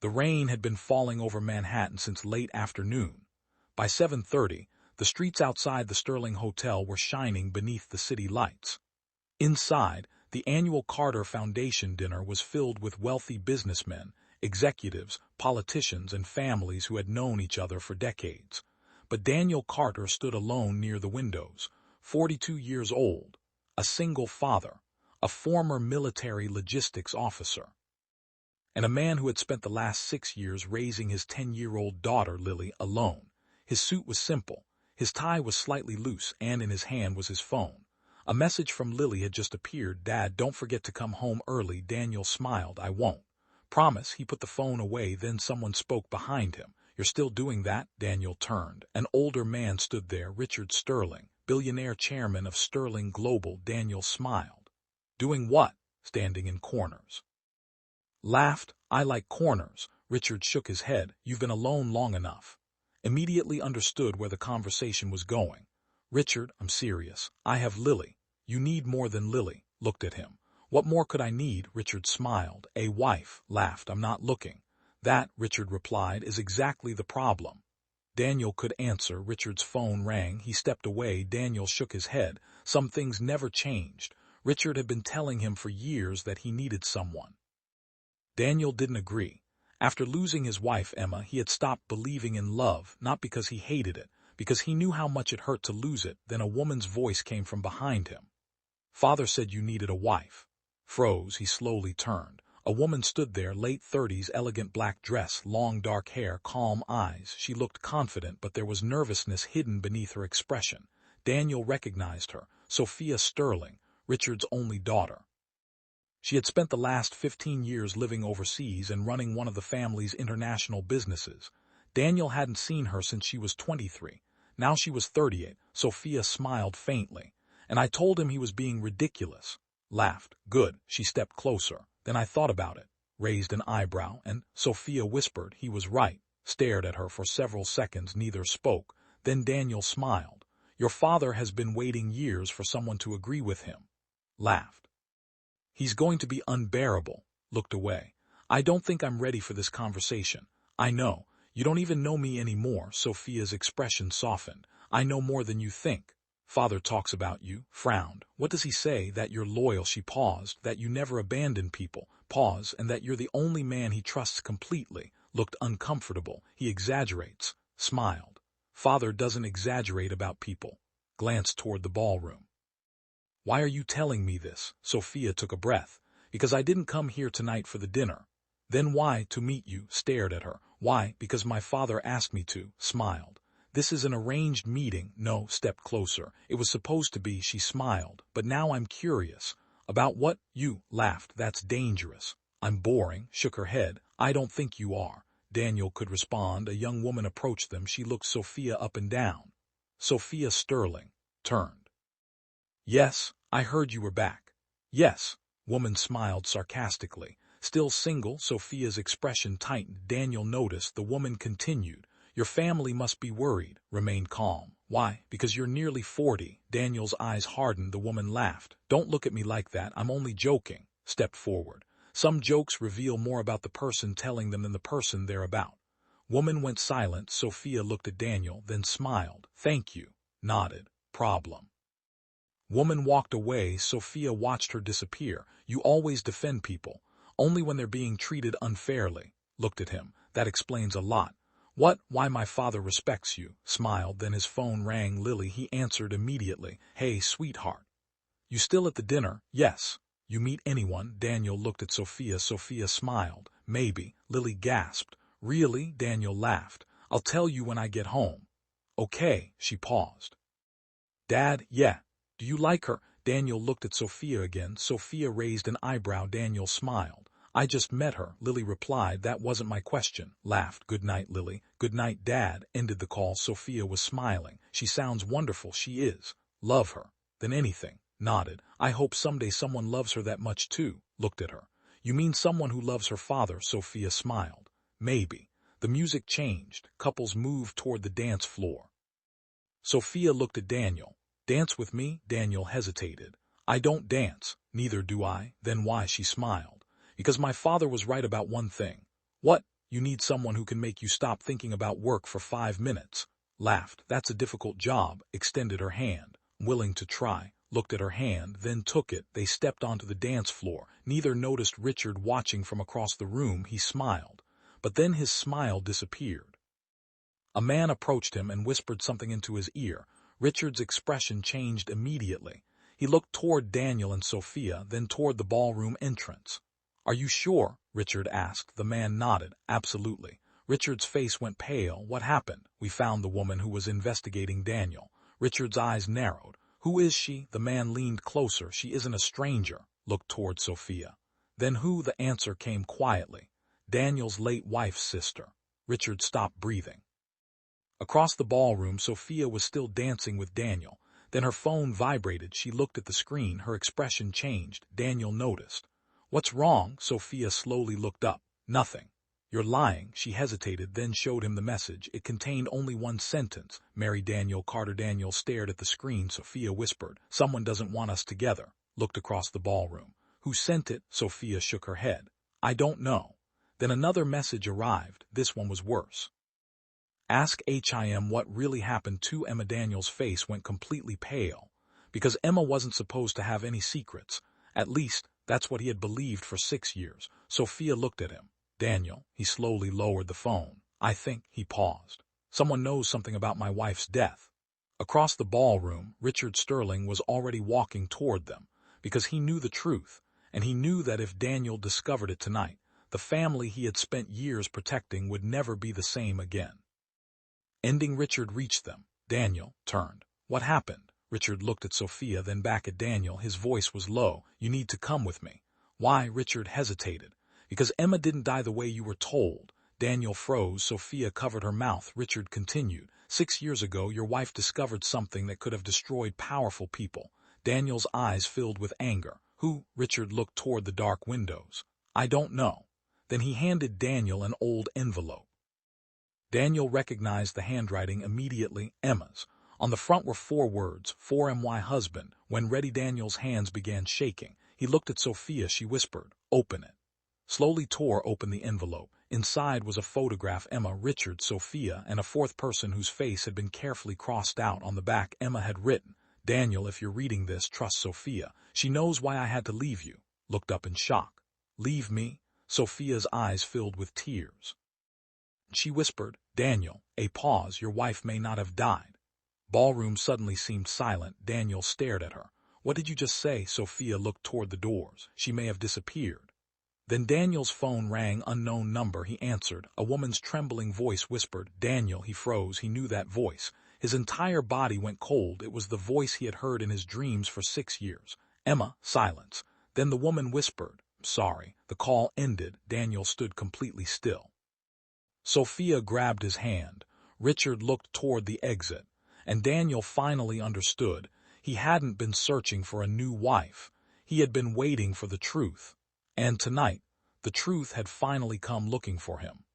The rain had been falling over Manhattan since late afternoon. By 7:30, the streets outside the Sterling Hotel were shining beneath the city lights. Inside, the annual Carter Foundation dinner was filled with wealthy businessmen, executives, politicians, and families who had known each other for decades. But Daniel Carter stood alone near the windows, 42 years old, a single father, a former military logistics officer, and a man who had spent the last 6 years raising his 10-year-old daughter Lily alone. His suit was simple, his tie was slightly loose, and in his hand was his phone. A message from Lily had just appeared. "Dad, don't forget to come home early." Daniel smiled. "I won't." "Promise." He put the phone away, then someone spoke behind him. "You're still doing that?" Daniel turned. An older man stood there, Richard Sterling, billionaire chairman of Sterling Global. Daniel smiled. "Doing what?" "Standing in corners." Laughed. "I like corners." Richard shook his head. "You've been alone long enough." Immediately understood where the conversation was going. "Richard, I'm serious. I have Lily." "You need more than Lily." Looked at him. "What more could I need?" Richard smiled. "A wife." Laughed. "I'm not looking." "That," Richard replied, "is exactly the problem." Daniel could answer. Richard's phone rang. He stepped away. Daniel shook his head. Some things never changed. Richard had been telling him for years that he needed someone. Daniel didn't agree. After losing his wife, Emma, he had stopped believing in love, not because he hated it, because he knew how much it hurt to lose it. Then a woman's voice came from behind him. "Father said you needed a wife." Froze. He slowly turned. A woman stood there, late 30s, elegant black dress, long dark hair, calm eyes. She looked confident, but there was nervousness hidden beneath her expression. Daniel recognized her. Sophia Sterling, Richard's only daughter. She had spent the last 15 years living overseas and running one of the family's international businesses. Daniel hadn't seen her since she was 23. Now she was 38. Sophia smiled faintly. "And I told him he was being ridiculous." Laughed. "Good." She stepped closer. "Then I thought about it." Raised an eyebrow, and Sophia whispered, "He was right." Stared at her for several seconds. Neither spoke. Then Daniel smiled. "Your father has been waiting years for someone to agree with him." Laughed. "He's going to be unbearable." Looked away. "I don't think I'm ready for this conversation." "I know. You don't even know me anymore." Sophia's expression softened. "I know more than you think. Father talks about you." Frowned. "What does he say?" "That you're loyal." She paused. "That you never abandon people." Pause. "And that you're the only man he trusts completely." Looked uncomfortable. "He exaggerates." Smiled. "Father doesn't exaggerate about people." Glanced toward the ballroom. "Why are you telling me this?" Sophia took a breath. "Because I didn't come here tonight for the dinner." "Then why?" "To meet you." Stared at her. "Why?" "Because my father asked me to." Smiled. "This is an arranged meeting." "No." Stepped closer. "It was supposed to be." She smiled. "But now I'm curious." "About what?" "You." Laughed. "That's dangerous." "I'm boring." Shook her head. "I don't think you are." Daniel could respond. A young woman approached them. She looked Sophia up and down. Sophia Sterling. Turned. "Yes, I heard you were back." "Yes." Woman smiled sarcastically. "Still single?" Sophia's expression tightened. Daniel noticed. The woman continued. "Your family must be worried." Remained calm. "Why?" "Because you're nearly 40. Daniel's eyes hardened. The woman laughed. "Don't look at me like that. I'm only joking." Stepped forward. "Some jokes reveal more about the person telling them than the person they're about." Woman went silent. Sophia looked at Daniel, then smiled. "Thank you." Nodded. "Problem." Woman walked away. Sophia watched her disappear. "You always defend people. Only when they're being treated unfairly." Looked at him. "That explains a lot." "What?" "Why my father respects you." Smiled. Then his phone rang. Lily. He answered immediately. "Hey, sweetheart. You still at the dinner?" "Yes." "You meet anyone?" Daniel looked at Sophia. Sophia smiled. "Maybe." Lily gasped. "Really?" Daniel laughed. "I'll tell you when I get home." "Okay." She paused. "Dad?" "Yeah." "Do you like her?" Daniel looked at Sophia again. Sophia raised an eyebrow. Daniel smiled. "I just met her." Lily replied. "That wasn't my question." Laughed. "Good night, Lily." "Good night, Dad." Ended the call. Sophia was smiling. "She sounds wonderful." "She is." "Love her." "Than anything." Nodded. "I hope someday someone loves her that much too." Looked at her. "You mean someone who loves her father?" Sophia smiled. "Maybe." The music changed. Couples moved toward the dance floor. Sophia looked at Daniel. "Dance with me?" Daniel hesitated. "I don't dance." "Neither do I." "Then why?" She smiled. "Because my father was right about one thing." "What?" You need someone who can make you stop thinking about work for 5 minutes. Laughed. That's a difficult job. Extended her hand, willing to try. Looked at her hand, then took it. They stepped onto the dance floor. Neither noticed Richard watching from across the room. He smiled. But then his smile disappeared. A man approached him and whispered something into his ear. Richard's expression changed immediately. He looked toward Daniel and Sophia, then toward the ballroom entrance. "Are you sure?" Richard asked. The man nodded. "Absolutely." Richard's face went pale. "What happened?" "We found the woman who was investigating Daniel." Richard's eyes narrowed. "Who is she?" The man leaned closer. "She isn't a stranger." Looked toward Sophia. "Then who?" The answer came quietly. "Daniel's late wife's sister." Richard stopped breathing. Across the ballroom, Sophia was still dancing with Daniel. Then her phone vibrated. She looked at the screen. Her expression changed. Daniel noticed. "What's wrong?" Sophia slowly looked up. "Nothing." "You're lying." She hesitated, then showed him the message. It contained only one sentence. "Marry Daniel Carter." Daniel stared at the screen. Sophia whispered, "Someone doesn't want us together." Looked across the ballroom. "Who sent it?" Sophia shook her head. "I don't know." Then another message arrived. This one was worse. "Ask him what really happened to Emma." Daniel's face went completely pale. Because Emma wasn't supposed to have any secrets. At least, that's what he had believed for 6 years. Sophia looked at him. "Daniel." He slowly lowered the phone. "I think," he paused, "someone knows something about my wife's death." Across the ballroom, Richard Sterling was already walking toward them, because he knew the truth, and he knew that if Daniel discovered it tonight, the family he had spent years protecting would never be the same again. Richard reached them. Daniel turned. "What happened?" Richard looked at Sophia, then back at Daniel. His voice was low. "You need to come with me." "Why?" Richard hesitated. "Because Emma didn't die the way you were told." Daniel froze. Sophia covered her mouth. Richard continued. 6 years ago, your wife discovered something that could have destroyed powerful people." Daniel's eyes filled with anger. "Who?" Richard looked toward the dark windows. "I don't know." Then he handed Daniel an old envelope. Daniel recognized the handwriting immediately. Emma's. On the front were 4 words, "For my husband." When ready, Daniel's hands began shaking. He looked at Sophia. She whispered, "Open it." Slowly tore open the envelope. Inside was a photograph: Emma, Richard, Sophia, and a 4th person whose face had been carefully crossed out. On the back, Emma had written, "Daniel, if you're reading this, trust Sophia. She knows why I had to leave you." Looked up in shock. "Leave me?" Sophia's eyes filled with tears. She whispered, "Daniel." A pause. "Your wife may not have died." Ballroom suddenly seemed silent. Daniel stared at her. "What did you just say?" Sophia looked toward the doors. "She may have disappeared." Then Daniel's phone rang. Unknown number. He answered. A woman's trembling voice whispered, "Daniel." He froze. He knew that voice. His entire body went cold. It was the voice he had heard in his dreams for 6 years. "Emma." Silence. Then the woman whispered, "Sorry." The call ended. Daniel stood completely still. Sophia grabbed his hand. Richard looked toward the exit. And Daniel finally understood. He hadn't been searching for a new wife. He had been waiting for the truth. And tonight, the truth had finally come looking for him.